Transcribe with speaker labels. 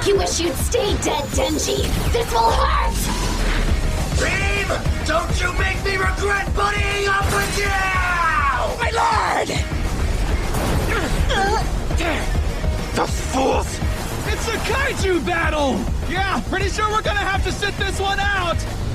Speaker 1: You wish you'd stay dead, Denji. This will hurt!
Speaker 2: Team! Don't you make me regret buddying up with you!
Speaker 3: My lord!
Speaker 2: The fools!
Speaker 3: It's a kaiju battle! Yeah, pretty sure we're gonna have to sit this one out!